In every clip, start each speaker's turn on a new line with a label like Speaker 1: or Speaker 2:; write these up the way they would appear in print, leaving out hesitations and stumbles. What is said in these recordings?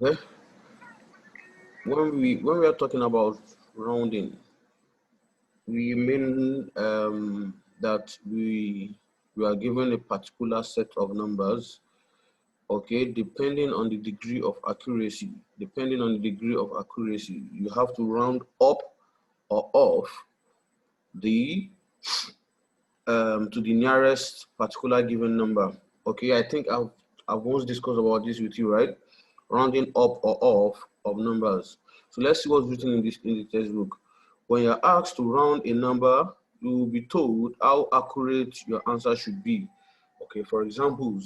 Speaker 1: Okay. When we are talking about rounding, we mean that we are given a particular set of numbers, okay, depending on the degree of accuracy. Depending on the degree of accuracy, you have to round up or off the to the nearest particular given number. Okay, I think I've once discussed about this with you, right? Rounding up or off of numbers. So let's see what's written in the textbook. When you're asked to round a number, you will be told how accurate your answer should be. Okay, for example,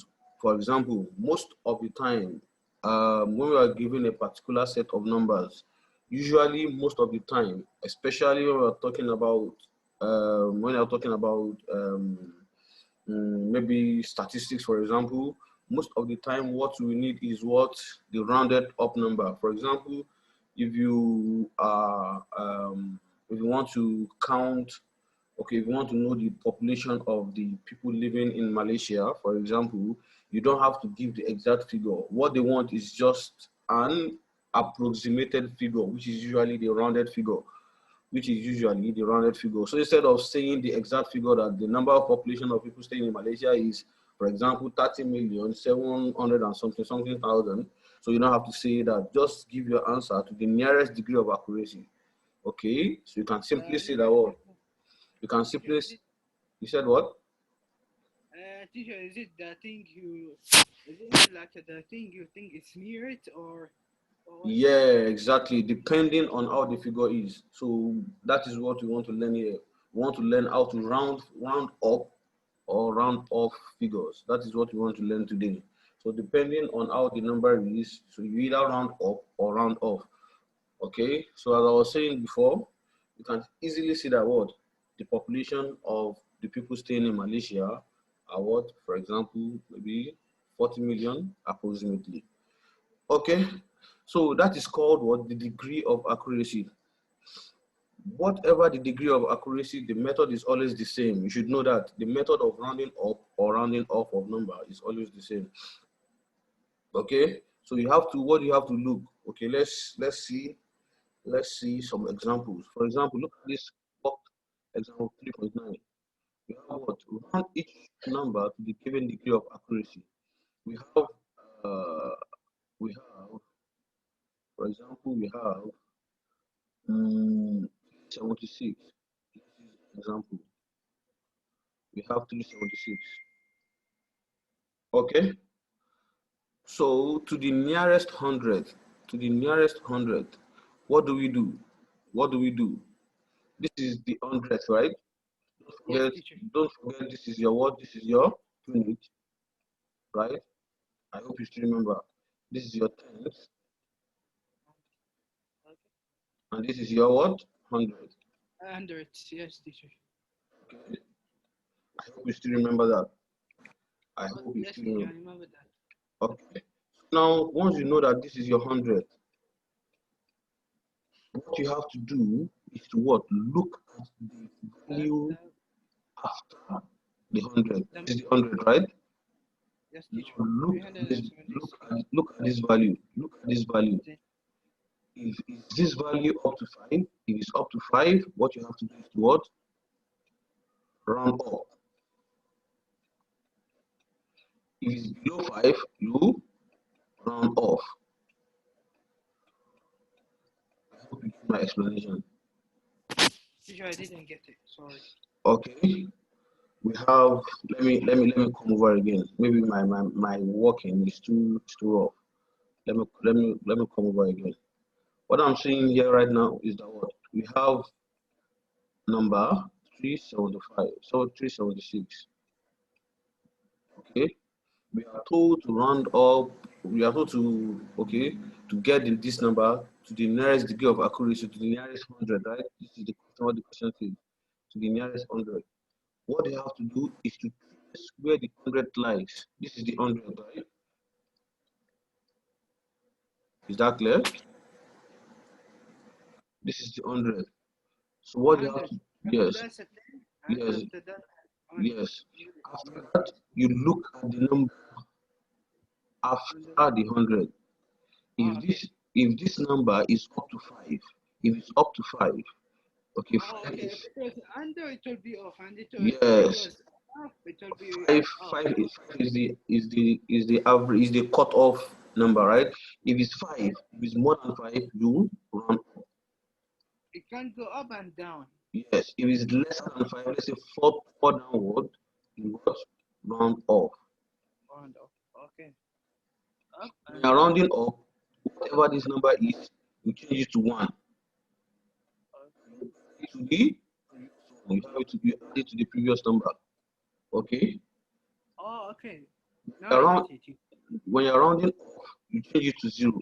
Speaker 1: most of the time, when we are given a particular set of numbers, usually most of the time, especially when we're talking about maybe statistics, for example, most of the time what we need is what the rounded up number. For example, if you are if you want to count, okay, if you want to know the population of the people living in Malaysia, for example, you don't have to give the exact figure. What they want is just an approximated figure, which is usually the rounded figure. So instead of saying the exact figure that the number of population of people staying in Malaysia is, for example, 30,700,000 and something thousand, so you don't have to say that. Just give your answer to the nearest degree of accuracy. Okay, so you can simply say that word. You can simply. You said what?
Speaker 2: Teacher, is it the thing you? Is it like the thing you think it's near it or?
Speaker 1: Yeah, exactly. Depending on how the figure is. So that is what we want to learn here. We want to learn how to round up or round off figures. That is what we want to learn today. So depending on how the number is, so you either round up or round off. Okay. So as I was saying before, you can easily see that what the population of the people staying in Malaysia are what, for example, maybe 40 million approximately. Okay, so that is called what? The degree of accuracy. Whatever the degree of accuracy, the method is always the same. You should know that the method of rounding up or rounding off of number is always the same. Okay, so you have to, what do you have to look? Okay, let's see some examples. For example, look at this example 3.9. We have what? Round each number to the given degree of accuracy. We have uh, we have, for example, we have 76. This is an example. We have 376. Okay. So to the nearest hundred, what do we do? What do we do? This is the hundredth, right?
Speaker 2: Yes,
Speaker 1: Don't forget,
Speaker 2: teacher.
Speaker 1: don't forget this is your what? This is your unit, right? I hope you still remember. This is your tenth,
Speaker 2: Okay.
Speaker 1: and this is your what? Hundred.
Speaker 2: Hundred. Yes, teacher.
Speaker 1: Okay. I hope you still remember that. I
Speaker 2: Oh,
Speaker 1: hope you
Speaker 2: yes,
Speaker 1: still
Speaker 2: teacher. I
Speaker 1: remember.
Speaker 2: remember that.
Speaker 1: Okay. Now, once you know that this is your hundred, what you have to do is to what? Look at the
Speaker 2: Uh,
Speaker 1: value
Speaker 2: the,
Speaker 1: after the hundred.
Speaker 2: the
Speaker 1: This is the hundred, right?
Speaker 2: yes, teacher.
Speaker 1: Now
Speaker 2: Three hundred and seventy-six.
Speaker 1: look at this value. Look at this value. If is this value up to five? If it's up to five, what you have to do is to what? Round up. If it's below five, you round off. I hope you get my explanation.
Speaker 2: Teacher, I didn't get it. Sorry.
Speaker 1: Okay. We have, let me come over again. Maybe my walking is too rough. Let me come over again. What I'm seeing here right now is that what we have number 375, so 376. Okay, we are told to round up. We are told to, okay, to get this number to the nearest degree of accuracy, to the nearest hundred. Right? This is the question. What the question says, to the nearest hundred. What they have to do is to trace where the hundred lies. This is the hundred, right? Is that clear? This is the hundred. So what you have
Speaker 2: 100.
Speaker 1: to,
Speaker 2: After
Speaker 1: yes,
Speaker 2: that, 10. And
Speaker 1: yes,
Speaker 2: after that, 100.
Speaker 1: yes. After that, you look at the number after
Speaker 2: 100.
Speaker 1: the hundred. If this number is up to 5, if it's up to 5, okay, 5
Speaker 2: Okay. If
Speaker 1: is,
Speaker 2: it was under, it will be off, and if it
Speaker 1: yes,
Speaker 2: was up, it will be
Speaker 1: 5
Speaker 2: off.
Speaker 1: 5 is 5 is the average, is the cutoff number, right? If it's 5, if it's more than 5, you round up.
Speaker 2: It can go up and down.
Speaker 1: Yes, if it's lesser than 5, let's say 4 downward, you got round off.
Speaker 2: Round up. Okay. Up
Speaker 1: When
Speaker 2: and
Speaker 1: you're
Speaker 2: down.
Speaker 1: rounding up, whatever this number is, you change it to 1. It to the you have it to be added to the previous number. Okay?
Speaker 2: Oh, okay. Now I
Speaker 1: Around
Speaker 2: get it.
Speaker 1: when you're rounding off, you change it to 0.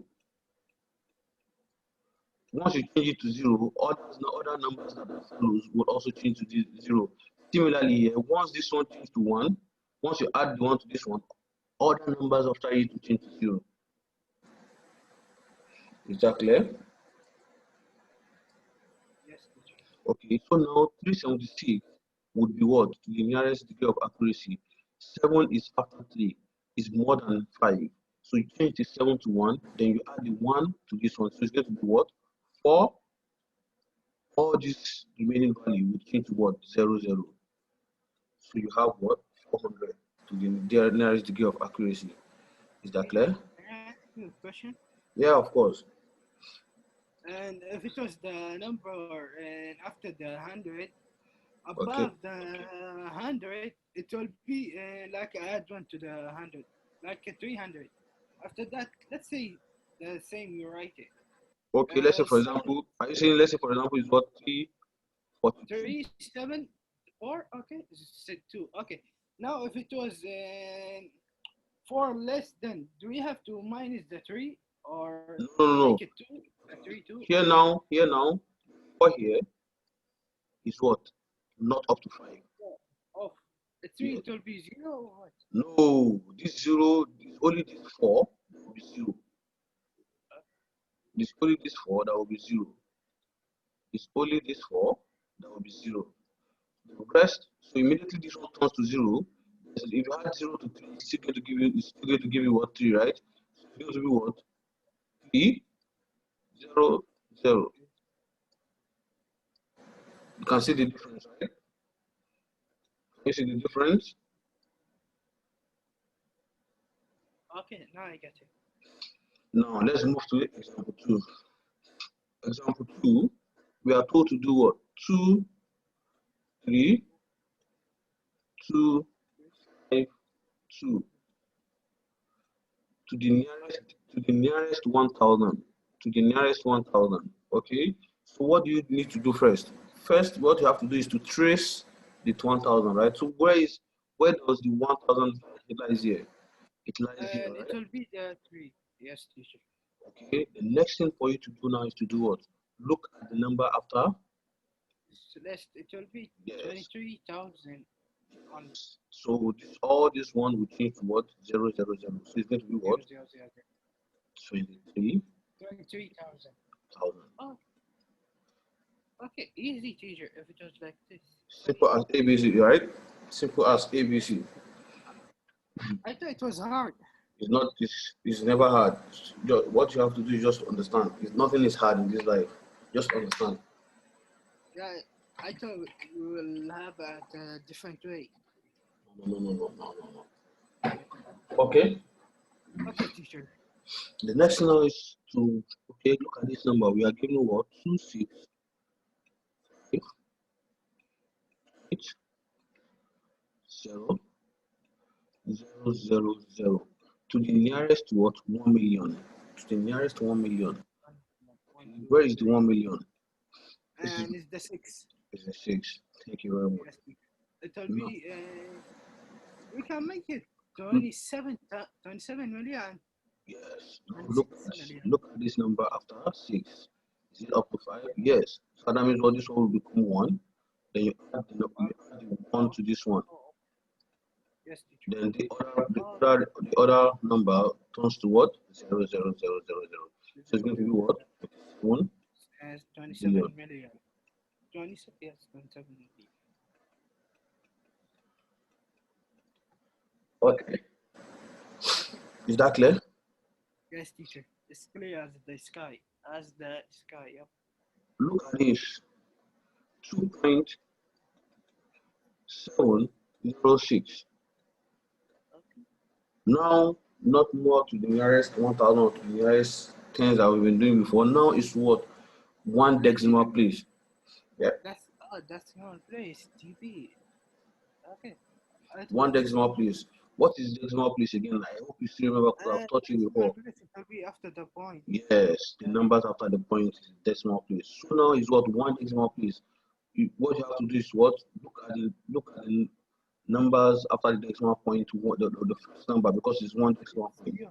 Speaker 1: Once you change it to 0, other numbers that follows will also change to 0. Similarly, once this one changes to 1, once you add the 1 to this one, other numbers after it will change to 0. Is that clear?
Speaker 2: Yes, teacher.
Speaker 1: Okay, so now 376 would be what? To the nearest degree of accuracy. 7 is after 3, is more than 5. So you change the 7 to 1, then you add the 1 to this one. So it's going to be what? 4. All this remaining value will change to what? 0, 0. So you have what? 400 to the nearest degree of accuracy. Is that clear?
Speaker 2: Can I ask you a question?
Speaker 1: Yeah, of course.
Speaker 2: And if it was the number and after the 100,
Speaker 1: Okay.
Speaker 2: above the 100, it will be like add one to the 100, like a 300. After that, let's say the same you write it.
Speaker 1: Okay, let's say for
Speaker 2: So
Speaker 1: example, are you saying let's say for example is what 342?
Speaker 2: 374, okay, said 2. Okay, now if it was 4 less than, do we have to minus the 3 or
Speaker 1: No, no,
Speaker 2: make
Speaker 1: no.
Speaker 2: it 2? 3, 2?
Speaker 1: Here now, 4 here is what? Not up to 5.
Speaker 2: Off. The 3
Speaker 1: Yeah.
Speaker 2: it will be 0 or what?
Speaker 1: No, this 0, this only this 4 that will be 0. This only this 4 that will be 0. It's only this 4 that will be 0. The rest, so immediately this one turns to 0. If you add 0 to 3, it's still going to give you what? 3, right? So it's going to be what? 3, 0, 0. You can see the difference, right? Can you see the difference?
Speaker 2: Okay, now I get it.
Speaker 1: Now let's move to example 2. Example 2, we are told to do what? 2, 3, 2, 5, 2 to the nearest 1000, to the nearest 1000. Okay, so what do you need to do first? First, what you have to do is to trace the 1000, right? So where does the 1000 lies here? It lies here,
Speaker 2: And it
Speaker 1: right?
Speaker 2: will be the 3. Yes, teacher.
Speaker 1: Okay, the next thing for you to do now is to do what? Look at the number after.
Speaker 2: Celeste, it will be
Speaker 1: Yes.
Speaker 2: 23,000 on
Speaker 1: So all this one will change to what? 0, 0, 0. So it's going to be
Speaker 2: 0,
Speaker 1: what?
Speaker 2: 0, 0,
Speaker 1: 23,000.
Speaker 2: 23,000. Oh, okay, easy, teacher, if it was like this.
Speaker 1: Simple as ABC, right? Simple as ABC.
Speaker 2: I thought it was hard.
Speaker 1: It's not. It's never hard. What you have to do is just understand. Nothing is hard in this life. Just understand.
Speaker 2: Yeah, I thought we will have a different way.
Speaker 1: No, no, no, no, no, no, no. Okay.
Speaker 2: Okay, teacher.
Speaker 1: The next thing now is to look at this number. We are given what? 2, 6, 8, 0, 0, 0, 0. To the nearest what? 1 million. To the nearest 1 million. Where is the 1 million? This is
Speaker 2: And it's the 6.
Speaker 1: a 6. Thank you very much.
Speaker 2: Yes, it will
Speaker 1: Now,
Speaker 2: be, we can make it 27 million.
Speaker 1: yes. Now
Speaker 2: 26 million.
Speaker 1: look at this number after 6. Is it up to 5? Yes. So that means what this one will become 1. Then you add the 1 to this one.
Speaker 2: Yes, teacher.
Speaker 1: Then the other number turns to what? 0, 0, 0, 0, 0. So it's going to be what? 1
Speaker 2: As 27 million. 27, yes, 27 million.
Speaker 1: Okay.
Speaker 2: Okay.
Speaker 1: Is that clear?
Speaker 2: Yes, teacher. It's clear as the sky. As the sky. Yep.
Speaker 1: Look at this, 2.706.
Speaker 2: Okay.
Speaker 1: Now, not more to the nearest 1000 or to the nearest tens that we've been doing before. Now it's what? One decimal
Speaker 2: Teacher,
Speaker 1: place. Yeah,
Speaker 2: that's your place. TP. Okay. I thought
Speaker 1: one
Speaker 2: this.
Speaker 1: decimal place. What is decimal place again? I hope you still remember because I've taught you
Speaker 2: Decimal
Speaker 1: before.
Speaker 2: place it will be after the point.
Speaker 1: Yes, the
Speaker 2: Uh,
Speaker 1: numbers after the point is decimal place. So now is what? One decimal place. What you have to do is what? Look at the numbers after the decimal point, the first number because it's one decimal point.
Speaker 2: yeah.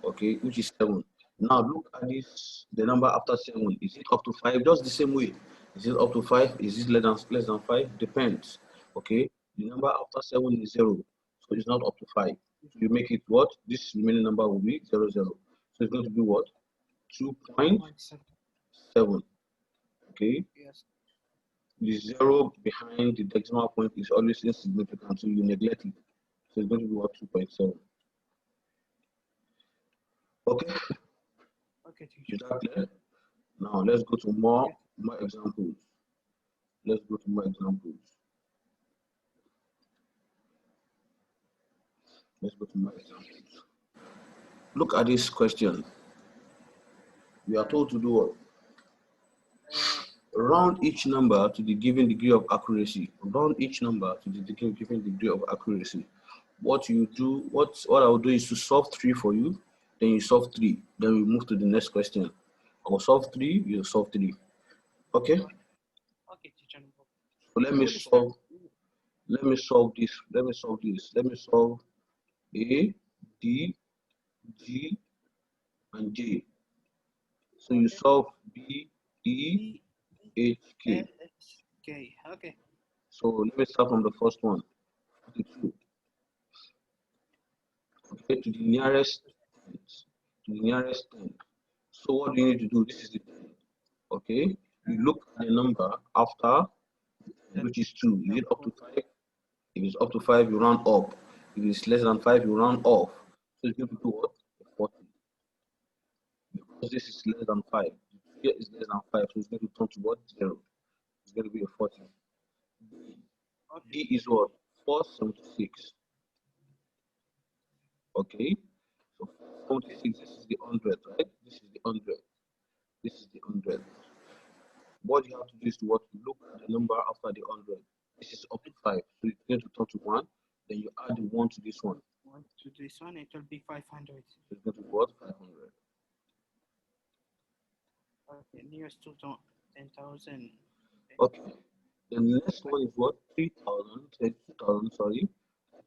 Speaker 1: Okay, which is 7. Now look at this, the number after 7. Is it up to 5? Just the same way. Is it up to 5? Is it less than 5? Depends. Okay, the number after 7 is 0, so it's not up to 5. So you make it what? This remaining number will be 0, 0. So it's going to be what? 2.7.
Speaker 2: 2.7.
Speaker 1: Okay,
Speaker 2: Yes.
Speaker 1: the 0 behind the decimal point is always insignificant, so you neglect it. So it's going to be what? 2.7. Okay,
Speaker 2: Okay,
Speaker 1: is
Speaker 2: teacher.
Speaker 1: that clear? Now let's go to more
Speaker 2: Yes.
Speaker 1: more examples. Let's go to more examples. Let's go to more examples. Look at this question. We are told to do what?
Speaker 2: Uh,
Speaker 1: Round each number to the given degree of accuracy. Round each number to the given degree of accuracy. What you do, what I will do is to solve 3 for you. Then you solve 3. Then we move to the next question. I will solve 3. You solve 3. Okay.
Speaker 2: okay. Okay, teacher.
Speaker 1: So let
Speaker 2: We
Speaker 1: me
Speaker 2: will start.
Speaker 1: solve. Let me solve this. Let me solve this. Let me solve A, D, G, and J. So you
Speaker 2: Okay.
Speaker 1: solve B, E,
Speaker 2: B
Speaker 1: H,
Speaker 2: L
Speaker 1: K.
Speaker 2: S K. Okay.
Speaker 1: So let me start from the first one, 42. Okay, to the nearest tenth, to the nearest 10. So what do you need to do? This is the 10. Okay, you look at the number after,
Speaker 2: That
Speaker 1: which is 2. Is it up to
Speaker 2: number.
Speaker 1: 5? If it's up to 5, you round up. If it's less than 5, you round off. So it's going to do what? 40. Because this is less than 5. Here is less than 5, so it's going to turn to what? 0. It's going to be a 40.
Speaker 2: Okay.
Speaker 1: D is what? 476. Okay, so 46, this is the 100, right? This is the 100. This is the 100. What you have to do is to what? Look at the number after the 100. This is up to 5. So it's going to turn to 1. Then you add the 1 to this one.
Speaker 2: One to this one, it will be 500.
Speaker 1: So it's going to be what? 500.
Speaker 2: Okay, nearest to 10,000.
Speaker 1: Okay. The next one is what? 3,000, 2,000, sorry.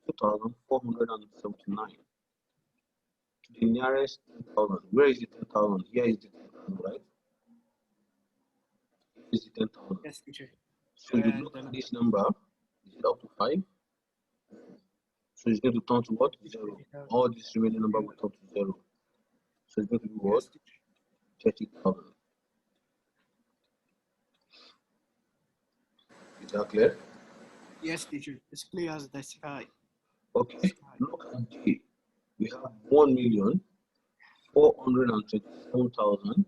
Speaker 1: 2,479. The nearest 10,000. Where is the 10,000? Here is the 10,000, right? Here is the 10,000.
Speaker 2: Yes, teacher.
Speaker 1: So you
Speaker 2: And
Speaker 1: look at this number. Is it up to 5? So it's going to turn to what? 0.
Speaker 2: 30,000.
Speaker 1: All these remaining number will turn to 0. So it's going to be what?
Speaker 2: Yes, teacher.
Speaker 1: 30,000. Is that clear?
Speaker 2: Yes, teacher. It's clear as the sky.
Speaker 1: Okay.
Speaker 2: Sky.
Speaker 1: Look at J. We have 1,427,546.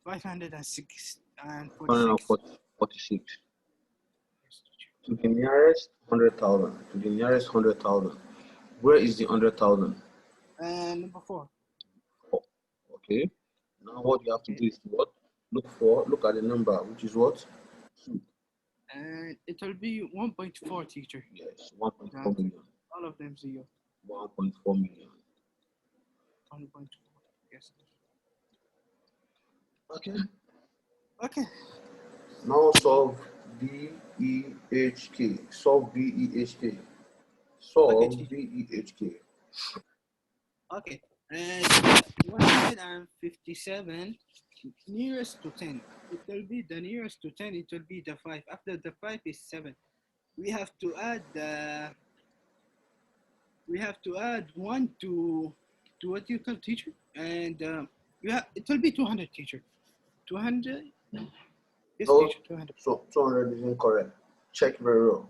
Speaker 2: 506 and 46. Yes, teacher.
Speaker 1: To the nearest 100,000. To the nearest 100,000. Where is the 100,000?
Speaker 2: And number 4.
Speaker 1: Okay. Now what you have to
Speaker 2: Okay.
Speaker 1: do is to what? Look at the number, which is what? 2.
Speaker 2: And it will be 1.4, teacher.
Speaker 1: Yes, 1.4
Speaker 2: The answer.
Speaker 1: million.
Speaker 2: All of them 0.
Speaker 1: 1.4 million.
Speaker 2: 1.4. Yes.
Speaker 1: Okay.
Speaker 2: Okay.
Speaker 1: Now solve BEHK. Solve BEHK.
Speaker 2: Okay,
Speaker 1: Solve
Speaker 2: teacher.
Speaker 1: BEHK.
Speaker 2: Okay. And 157 nearest to 10. It will be the nearest to 10. It will be the 5. After the 5 is 7. We have to add the. We have to add 1 to what you call teacher, and we have it will be 200 teacher. 200. Yes,
Speaker 1: No,
Speaker 2: teacher. 200.
Speaker 1: so 200 is incorrect. Check very well.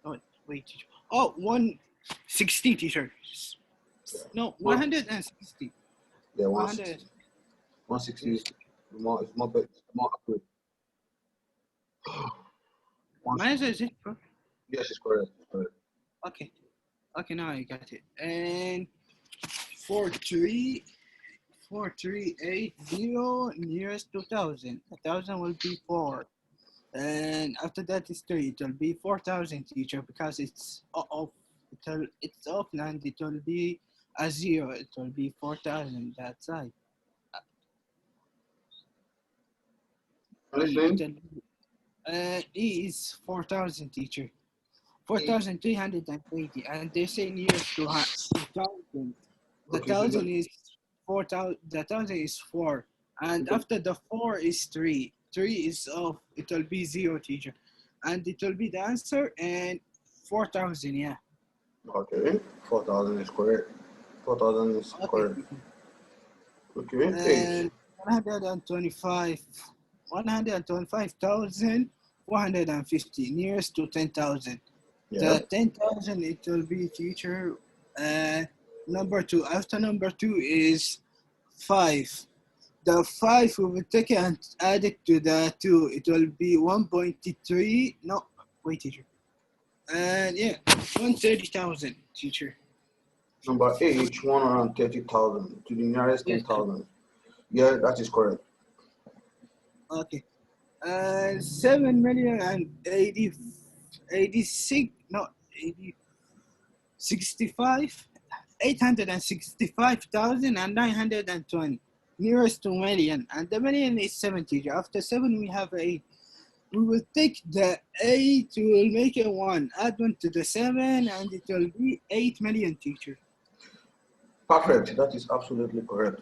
Speaker 2: Oh, wait, teacher. Oh, 160 teacher. No, 160.
Speaker 1: Yeah,
Speaker 2: 100.
Speaker 1: 160. 160
Speaker 2: Yes.
Speaker 1: is more, it's more, it's more accurate.
Speaker 2: My answer is it, bro?
Speaker 1: Yes, it's correct. It's correct.
Speaker 2: Okay. Okay, now I got it. And 4380 nearest to 1000. 1000 will be 4. And after that is 3. It will be 4000, teacher, because it's off. It's off and it will be a 0. It will be 4000 that side. E,
Speaker 1: Listening?
Speaker 2: E is 4000, teacher. 4,380, and they say nearest to 1,000. The
Speaker 1: Okay, so
Speaker 2: 1,000 is 4,000. The 1,000 is 4, and
Speaker 1: the,
Speaker 2: after the 4 is 3. 3 is off. It will be 0, teacher, and it will be the answer. And 4,000, yeah.
Speaker 1: okay, 4,000 is correct. 4,000 is
Speaker 2: Okay.
Speaker 1: correct. Okay, 8.
Speaker 2: And 125,450 nearest to 10,000.
Speaker 1: Yeah.
Speaker 2: The 10,000 it will be, teacher. Number 2. After number 2 is 5. The 5 we will take it and add it to the 2. It will be 1.3. No, wait, teacher. And yeah, 130,000, teacher.
Speaker 1: Number 8, 130,000 to the nearest
Speaker 2: Yes.
Speaker 1: 10,000. Yeah, that is correct.
Speaker 2: Okay. 7,086. No, 80. 65, 865,920 nearest to million, and the million is 70. After 7 we have 8. We will take the 8, we will make it 1, add 1 to the 7, and it will be 8 million, teacher.
Speaker 1: Perfect. That is absolutely correct.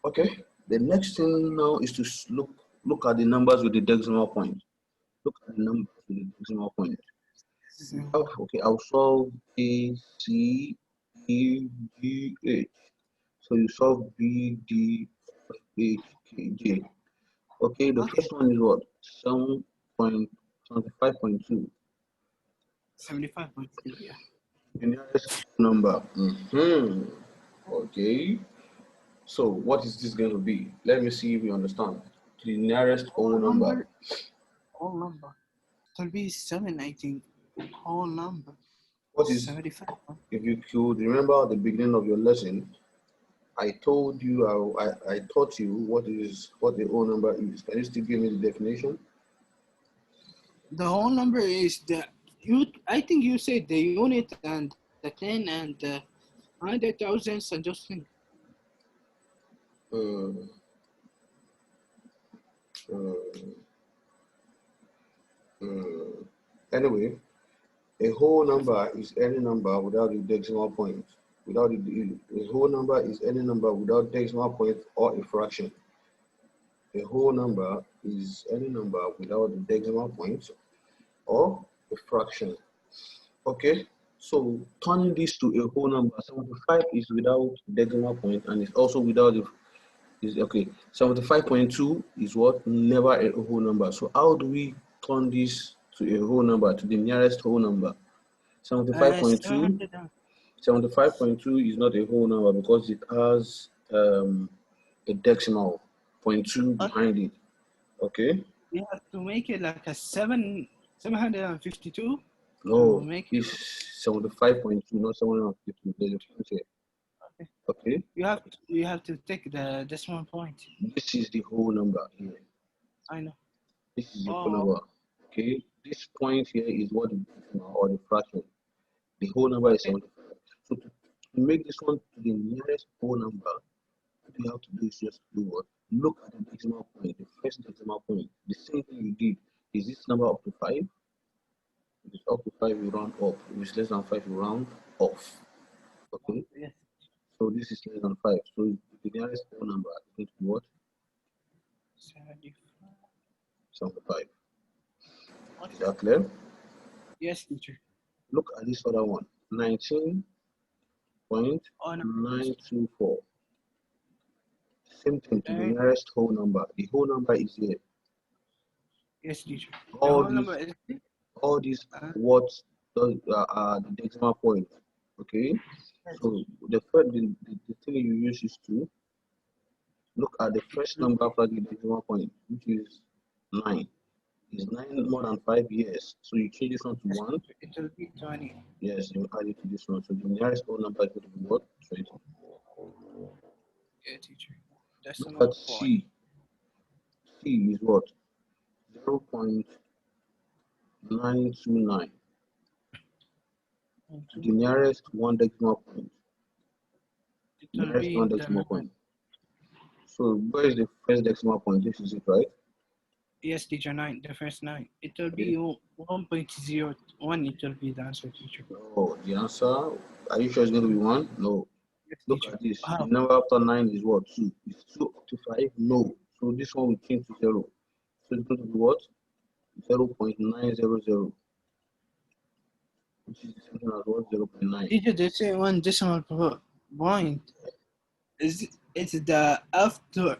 Speaker 1: Okay. The next thing now is to look at the numbers with the decimal point. Look at the numbers with the decimal point. Oh, okay, I'll solve A, C, E, G, H. So you solve B, D, H, K, J. Okay, the
Speaker 2: Okay,
Speaker 1: first one is what? 7.75.2.
Speaker 2: 75.2, yeah.
Speaker 1: The nearest number. Okay. So what is this going to be? Let me see if you understand. The nearest whole number.
Speaker 2: Whole number. It will be 7, I think. Whole number.
Speaker 1: What is,
Speaker 2: 75.
Speaker 1: if you could remember the beginning of your lesson, I told you, I taught you what the whole number is. Can you still give me the definition?
Speaker 2: The whole number is I think you said the unit and the 10 and the 100,000s and those things.
Speaker 1: Uh, uh, anyway, a whole number is any number without the decimal point. A whole number is any number without decimal point or a fraction. A whole number is any number without the decimal point or a fraction. Okay, so turning this to a whole number, 75 is without decimal point and it's also without the is okay. 75.2 is what? Never a whole number. So how do we turn this to a whole number, to the nearest whole number? 75.2 75.2 is not a whole number because it has a decimal 0.2 behind it. Okay.
Speaker 2: You have to make it like a 752
Speaker 1: No,
Speaker 2: to make it.
Speaker 1: it's 75.2, not 750. There's a difference here. Okay.
Speaker 2: You have to take the decimal point.
Speaker 1: This is the whole number here.
Speaker 2: I know.
Speaker 1: This is the whole number. Okay. This point here is what the decimal or the fraction. The whole number is 75. So to make this one to the nearest whole number, what you have to do is just do what? Look at the decimal point, the first decimal point. The same thing you did. Is this number up to 5? If it's up to 5, you round up. If it's less than 5, you round off. Okay?
Speaker 2: Yes.
Speaker 1: So this is less than 5. So the nearest whole number is going to be what? 75. Is that clear?
Speaker 2: Yes, teacher.
Speaker 1: Look at this other one. 19.924. Same thing to the nearest whole number. The whole number is here.
Speaker 2: Yes, teacher.
Speaker 1: All these what the decimal point. Okay, so the thing you use is to look at the first number after the decimal point, which is 9. Is 9 more than 5? Yes. So you change this one to 1.
Speaker 2: It will be 20.
Speaker 1: Yes, you add it to this one. So the nearest whole number is going to be what? 20.
Speaker 2: Yeah, teacher.
Speaker 1: Look
Speaker 2: Decimal
Speaker 1: at
Speaker 2: point.
Speaker 1: C. C is what? 0.929. To the nearest one decimal point.
Speaker 2: It will
Speaker 1: Nearest
Speaker 2: be
Speaker 1: one
Speaker 2: the
Speaker 1: decimal point. So where is the first decimal point? This is it, right?
Speaker 2: yes, teacher, 9, the first 9. It will
Speaker 1: Okay.
Speaker 2: be 1.01. It will be the answer, teacher.
Speaker 1: No, the answer. Are you sure it's going to be 1? No.
Speaker 2: Yes,
Speaker 1: Look
Speaker 2: teacher.
Speaker 1: at this.
Speaker 2: Wow.
Speaker 1: The number after 9 is what? 2. Is 2 up to 5? No. So this one will change to 0. So it's going to be what? 0.900. Which is the same as what? 0.9.
Speaker 2: Teacher, they say one decimal point. It's the after.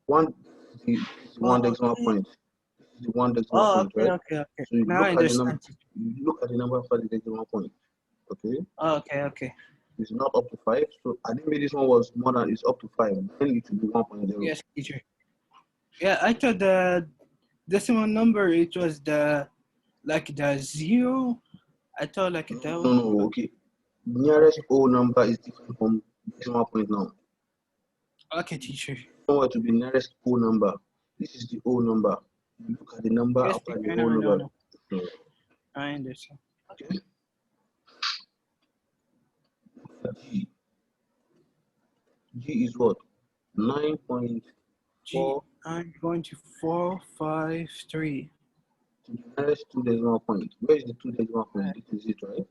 Speaker 1: One, the one decimal
Speaker 2: Okay.
Speaker 1: point. This is the one decimal
Speaker 2: Oh,
Speaker 1: point,
Speaker 2: okay,
Speaker 1: right?
Speaker 2: okay, okay.
Speaker 1: So you
Speaker 2: Now I
Speaker 1: look at the number.
Speaker 2: understand, teacher.
Speaker 1: You look at the number after the decimal point. Okay.
Speaker 2: Okay, okay.
Speaker 1: It's not up to 5. So I didn't mean this one was more than it's up to 5. Then it should be 1.0.
Speaker 2: Yes, teacher. Yeah, I thought the decimal number, it was the, like the 0. I thought like that
Speaker 1: No,
Speaker 2: one.
Speaker 1: no, okay. Nearest whole number is different from decimal point now.
Speaker 2: Okay, teacher.
Speaker 1: Somewhere to be nearest whole number. This is the whole number. You look at the number
Speaker 2: Yes,
Speaker 1: after
Speaker 2: teacher.
Speaker 1: the
Speaker 2: No,
Speaker 1: whole
Speaker 2: no,
Speaker 1: number.
Speaker 2: no.
Speaker 1: So,
Speaker 2: I understand.
Speaker 1: okay. G. G is what? 9.4
Speaker 2: G, I'm going to 453.
Speaker 1: to the nearest two decimal point. Where is the two decimal point? This is it, right?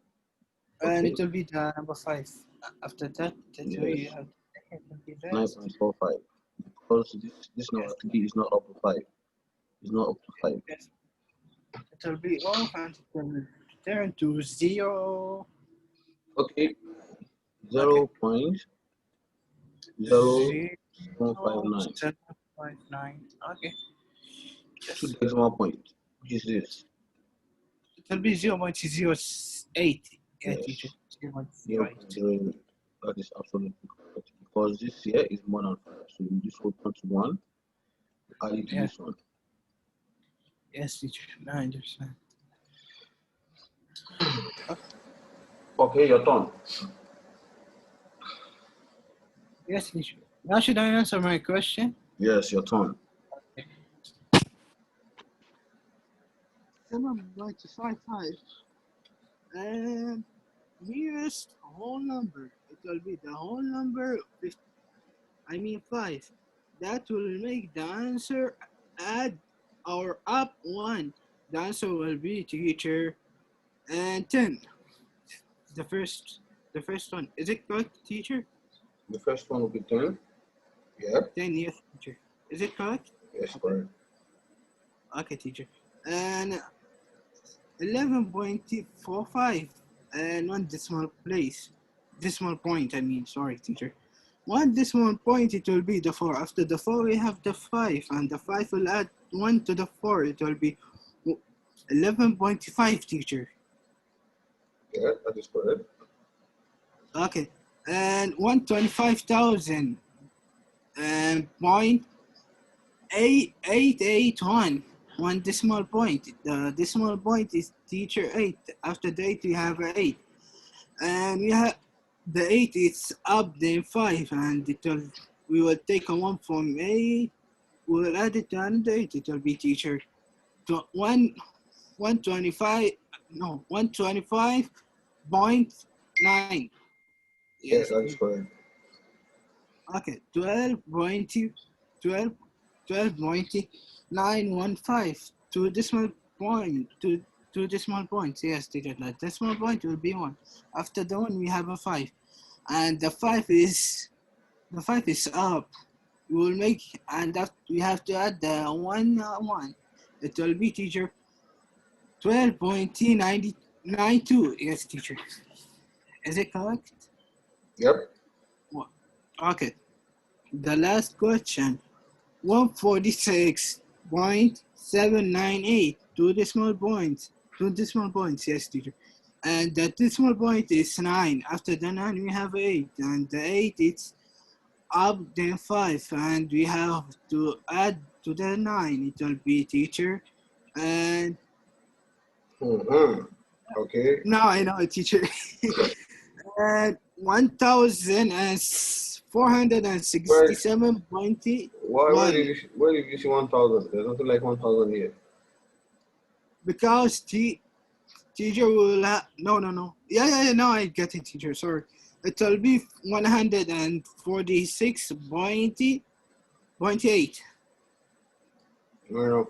Speaker 2: And
Speaker 1: Okay.
Speaker 2: it will be the number 5. After that, the 3
Speaker 1: Yes.
Speaker 2: have it will be that.
Speaker 1: 9.45. Because this number 3 is not up to 5. It's not up to 5.
Speaker 2: Yes. It will be off and it will turn to 0.
Speaker 1: Okay.
Speaker 2: Okay.
Speaker 1: 0.0759.
Speaker 2: 0.759. Okay.
Speaker 1: Two
Speaker 2: Yes.
Speaker 1: decimal point. Which is this?
Speaker 2: It will be 0.08. Yeah,
Speaker 1: Yes.
Speaker 2: teacher. 0.08.
Speaker 1: 0.08. That is absolutely correct. Because this here is more than 5. So you just hold on to 1. Add it to
Speaker 2: Yeah.
Speaker 1: this one.
Speaker 2: Yes, teacher. I understand.
Speaker 1: Okay, your turn.
Speaker 2: Yes, teacher. Now should I answer my question?
Speaker 1: Yes, your turn.
Speaker 2: 7.55. And nearest whole number. It will be the whole number. 5. That will make the answer add or up 1. The answer will be teacher and 10. The first one. Is it correct, teacher?
Speaker 1: The first one will be 10. Yeah.
Speaker 2: 10, yes, teacher. Is it correct?
Speaker 1: Yes, correct.
Speaker 2: Okay, teacher. And 11.45 and one decimal place. Decimal point, sorry, teacher. One decimal point, it will be the 4. After the 4, we have the 5, and the 5 will add 1 to the 4. It will be 11.5, teacher.
Speaker 1: Yeah, that is correct.
Speaker 2: Okay, and 125,000 and 0.8881. One decimal point. The decimal point is teacher 8. After the 8, we have a 8. And we have the 8 is up then 5, and we will take a 1 from 8, we will add it to another 8, it will be teacher 125.9.
Speaker 1: Yes, that is correct.
Speaker 2: Okay, 12.915. Two decimal point, two decimal points. Yes, teacher. The decimal point will be 1. After the 1, we have a 5, and the 5 is up. We will make, and that we have to add the 1. It will be teacher 12.992. Yes, teacher. Is it correct?
Speaker 1: Yep.
Speaker 2: Okay. The last question. 146.798. Two decimal points. Yes, teacher. And the decimal point is 9. After the 9, we have 8. And the 8, it's up then 5. And we have to add to the 9. It will be teacher. And
Speaker 1: Okay.
Speaker 2: now I know, teacher. And 1,467.20.
Speaker 1: Why did you see 1,000? There's nothing like 1,000 here.
Speaker 2: Because teacher will have, no. Yeah, now I get it, teacher, sorry. It will be 146.8.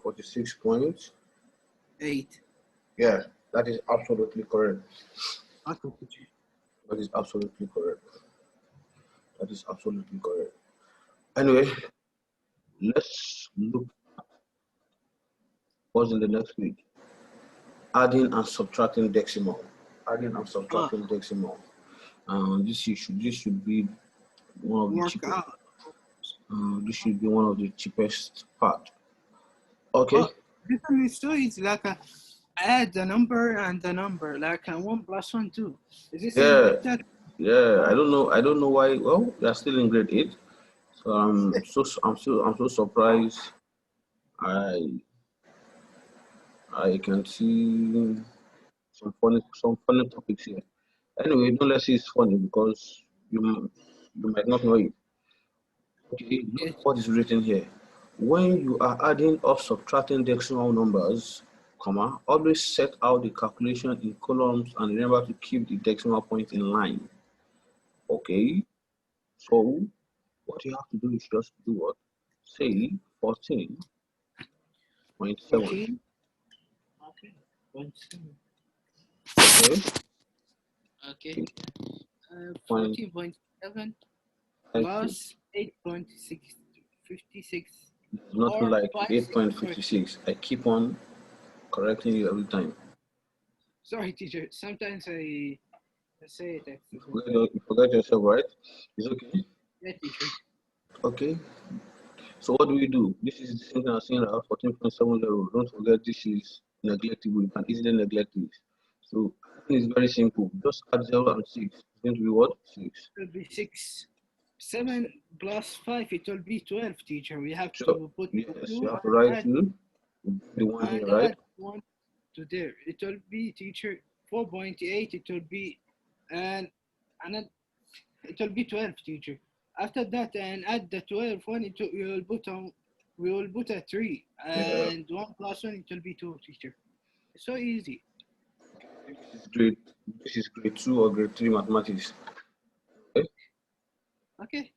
Speaker 1: 46 points.
Speaker 2: 8.
Speaker 1: Yeah, that is absolutely correct.
Speaker 2: Okay, teacher.
Speaker 1: That is absolutely correct. That is absolutely correct. Anyway, let's look at what's in the next week. Adding and subtracting decimal. Adding and subtracting decimal. This should be one of the cheapest. This should be one of the cheapest part. Okay.
Speaker 2: This one is so easy, like add the number and the number, like 1 plus 1, 2. Is this like that?
Speaker 1: Yeah, I don't know why. Well, they're still in grade 8, so I'm so surprised. I can see some funny topics here. Anyway, don't let's see it's funny because you might not know it. Okay, look what is written here. When you are adding or subtracting decimal numbers, comma, always set out the calculation in columns and remember to keep the decimal point in line. Okay, so what you have to do is just do what? Say 14.7.
Speaker 2: 14. Okay. 0.7. Okay. 14.7 plus 8.56.
Speaker 1: Nothing like 8.56. I keep on correcting you every time.
Speaker 2: Sorry, teacher. Sometimes I say it.
Speaker 1: You forget yourself, right? It's okay.
Speaker 2: Yeah, teacher.
Speaker 1: Okay. So what do? This is the same thing as saying 14.70. Don't forget this is neglectable. You can easily neglect it. So I think it's very simple. Just add 0 and 6. It's going to be what? 6.
Speaker 2: It will be 6. 7 plus 5, it will be 12, teacher. We have to put 2.
Speaker 1: You have to write 2. The one here, right?
Speaker 2: Add 1 to there. It will be, teacher, 4.8. It will be, and it will be 12, teacher. After that, and add the 12 one, we will put a 3, and 1 plus 1, it will be 2, teacher. It's so easy.
Speaker 1: This is grade 2 or grade 3 mathematics.
Speaker 2: Okay.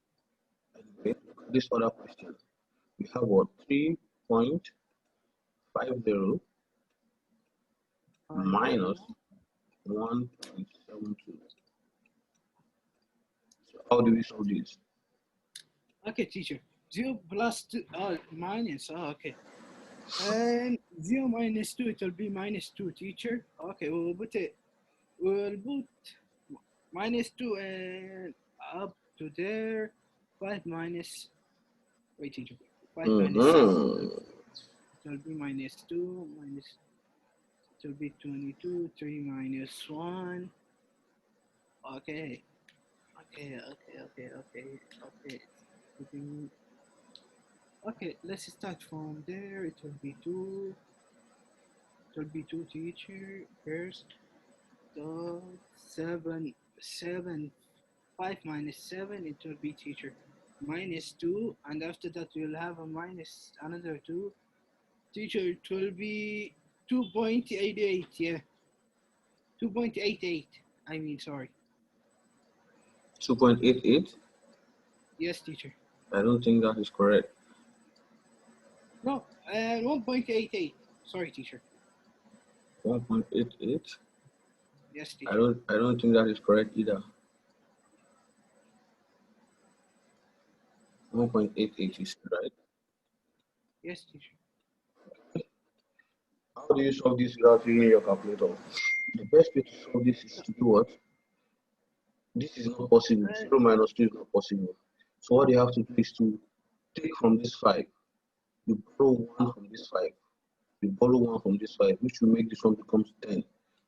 Speaker 1: This other question. We have what? 3.50 minus 1.72. So how do we solve this?
Speaker 2: Okay, teacher. 0 plus 2, minus, okay. And 0 minus 2, it will be minus 2, teacher. Okay, we'll put minus 2 and up to there. 5 minus, wait, teacher. 5 minus 7. It will be minus 2, it will be 22. 3 minus 1. Okay. Okay, let's start from there. It will be 2. It will be 2, teacher. First, 7. 5 minus 7. It will be, teacher, minus 2. And after that, we'll have a minus another 2. Teacher, it will be 2.88. Yeah. 2.88. I mean, sorry.
Speaker 1: 2.88?
Speaker 2: Yes, teacher.
Speaker 1: I don't think that is correct.
Speaker 2: No, 1.88. Sorry, teacher.
Speaker 1: 1.88?
Speaker 2: Yes, teacher.
Speaker 1: I don't think that is correct either. 1.88 is right.
Speaker 2: Yes, teacher.
Speaker 1: How do you solve this without using your calculator? The best way to solve this is to do what? This is not possible. 0 minus 2 is not possible. So what you have to do is to take from this 5. You borrow 1 from this 5. You borrow 1 from this 5, which will make this one becomes 10.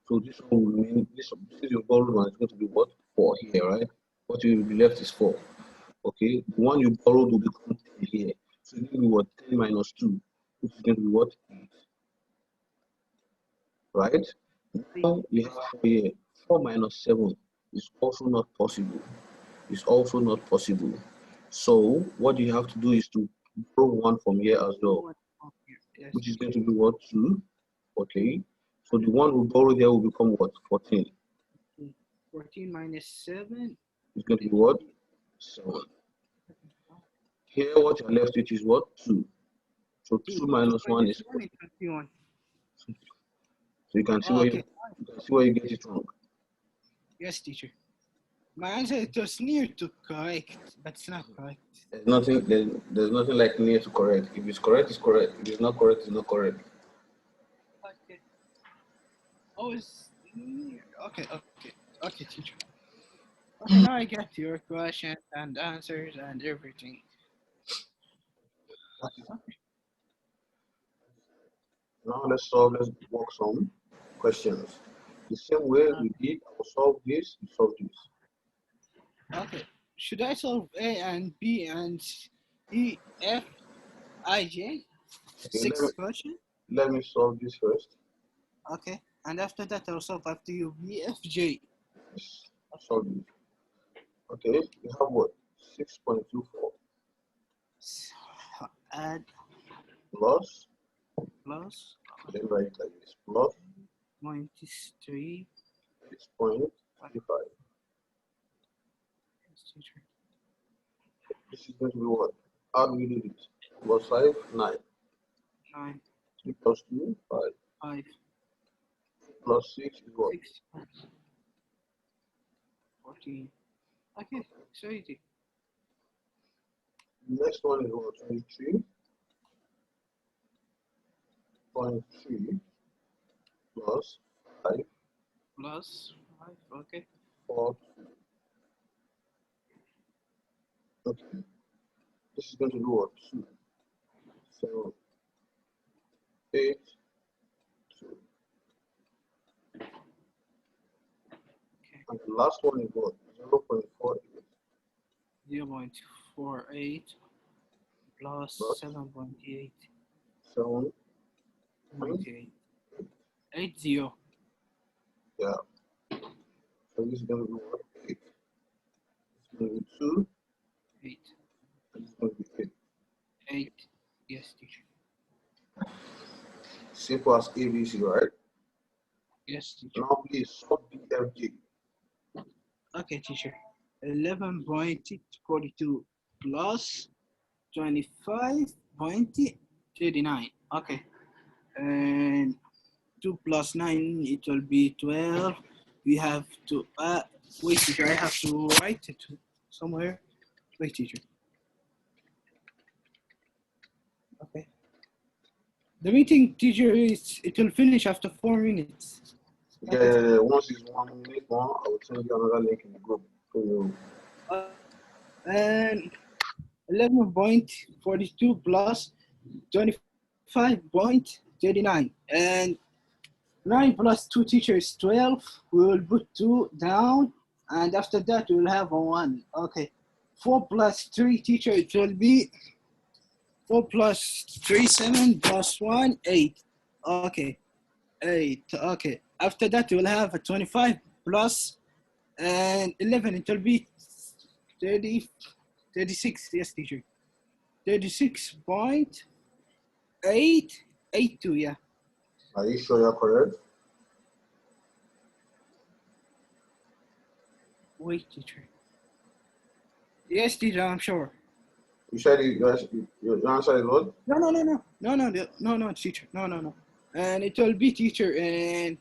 Speaker 1: So So this one will mean this your borrowed one is going to be what? 4 here, right? What will be left is 4. Okay, the one you borrowed will become 10 here. So it's going to be what? 10 minus 2, which is going to be what? 8. Right? Now you have 4 here. 4 minus 7 is also not possible. It's also not possible. So what you have to do is to borrow 1 from here as well,
Speaker 2: Yes.
Speaker 1: which is going to be what? 2. Okay. So the one we borrow here will become what? 14.
Speaker 2: 14 minus 7.
Speaker 1: It's going to be what? 7. Here what you're left with is what? 2. So 2 minus 1 is
Speaker 2: 21.
Speaker 1: So you can see where you get it wrong.
Speaker 2: Yes, teacher. My answer it was near to correct, but it's not correct.
Speaker 1: There's nothing like near to correct. If it's correct, it's correct. If it's not correct, it's not correct.
Speaker 2: Okay. Oh, it's near. Okay, teacher. Okay, now I get your questions and answers and everything. Okay.
Speaker 1: Now let's work some questions. The same way we did, I will solve this, you solve this.
Speaker 2: Okay. Should I solve A and B and E, F, I, J?
Speaker 1: Okay,
Speaker 2: 6 question?
Speaker 1: let me solve this first.
Speaker 2: Okay. And after that, I'll solve after you B, F, J.
Speaker 1: Yes, I'll solve this. Okay, you have what? 6.24
Speaker 2: Add
Speaker 1: plus,
Speaker 2: plus,
Speaker 1: then write it like this, plus
Speaker 2: minus 3.
Speaker 1: 6.35. This is going to be what? How do we do this? Plus 5, 9.
Speaker 2: 9.
Speaker 1: 3 plus 2, 5.
Speaker 2: 5.
Speaker 1: Plus 6 is what?
Speaker 2: 6. 14. Okay, so easy.
Speaker 1: The next one is what? 23.3 plus 5
Speaker 2: Plus 5, okay.
Speaker 1: 4. Okay. This is going to be what? 2, 7, 8, 2.
Speaker 2: Okay.
Speaker 1: And the last one is what? 0.48
Speaker 2: 0.48 plus 7.8.
Speaker 1: 7.8.
Speaker 2: 80.
Speaker 1: Yeah. So this is going to be what? 8. It's going to be 2.
Speaker 2: 8.
Speaker 1: And it's going to be 8.
Speaker 2: 8. Yes, teacher.
Speaker 1: Simple as ABC, right?
Speaker 2: Yes, teacher.
Speaker 1: Now please solve BFG.
Speaker 2: Okay, teacher. 11.42 plus 25.39. Okay. And 2 plus 9, it will be 12. We have to, wait, teacher, I have to write it somewhere. Wait, teacher. Okay. The meeting, teacher, it will finish after 4 minutes.
Speaker 1: Yeah, once it's 1 minute more, I will send you another link in the group.
Speaker 2: And 11.42 plus 25.39. And 9 plus 2 teachers 12. We will put 2 down. And after that, we will have a 1. Okay. 4 plus 3 teacher, it will be 4 plus 3, 7 plus 1, 8. Okay. 8. Okay. After that, we will have a 25 plus and 11. It will be 30, 36. Yes, teacher. 36.882. Yeah.
Speaker 1: Are you sure you're correct?
Speaker 2: Wait, teacher. Yes, teacher, I'm sure.
Speaker 1: You said your answer is what?
Speaker 2: No, teacher. No. And it will be teacher and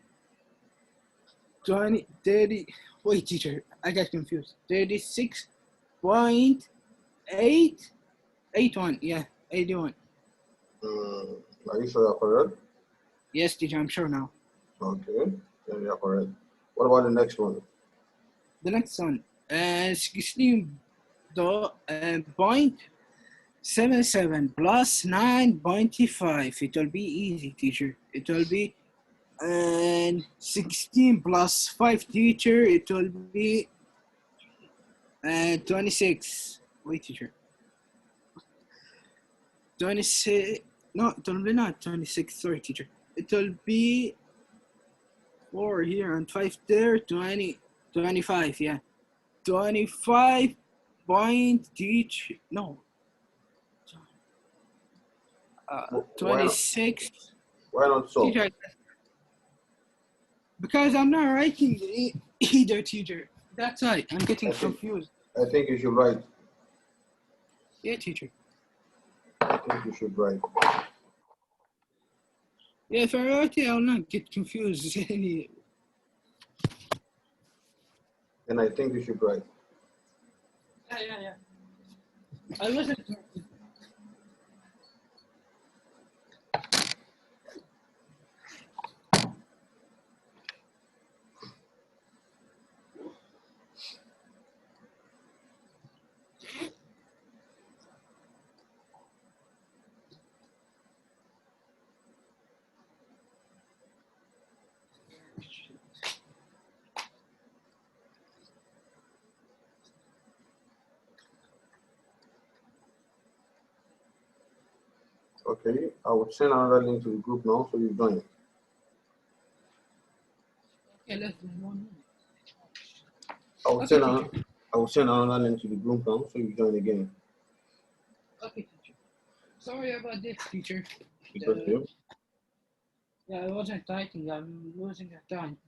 Speaker 2: 20, 30. Wait, teacher, I got confused. 36.881. Yeah, 81.
Speaker 1: Are you sure you're correct?
Speaker 2: Yes, teacher, I'm sure now.
Speaker 1: Okay, then you're correct. What about the next one?
Speaker 2: The next one, 16.77 plus 9.5. It will be easy, teacher. It will be And 16 plus 5 teacher, it will be 26. Wait, teacher. 26. No, it will be not 26. Sorry, teacher. It will be 4 here and 5 there. 25. Yeah. 25 point teach. No.
Speaker 1: Why not?
Speaker 2: 26.
Speaker 1: Why not so?
Speaker 2: Teacher, because I'm not writing either, teacher. That's why I'm getting confused.
Speaker 1: I think you should write.
Speaker 2: Yeah, teacher.
Speaker 1: I think you should write.
Speaker 2: Yeah, if I write it, I'll not get confused.
Speaker 1: Then I think you should write.
Speaker 2: Yeah. I wasn't.
Speaker 1: Okay, I will send another link to the group now, so you join it.
Speaker 2: Okay, let's do 1 minute.
Speaker 1: I will send another link to the group now, so you join again.
Speaker 2: Okay, teacher. Sorry about this, teacher.
Speaker 1: It's okay.
Speaker 2: Yeah, I wasn't typing. I'm losing the time.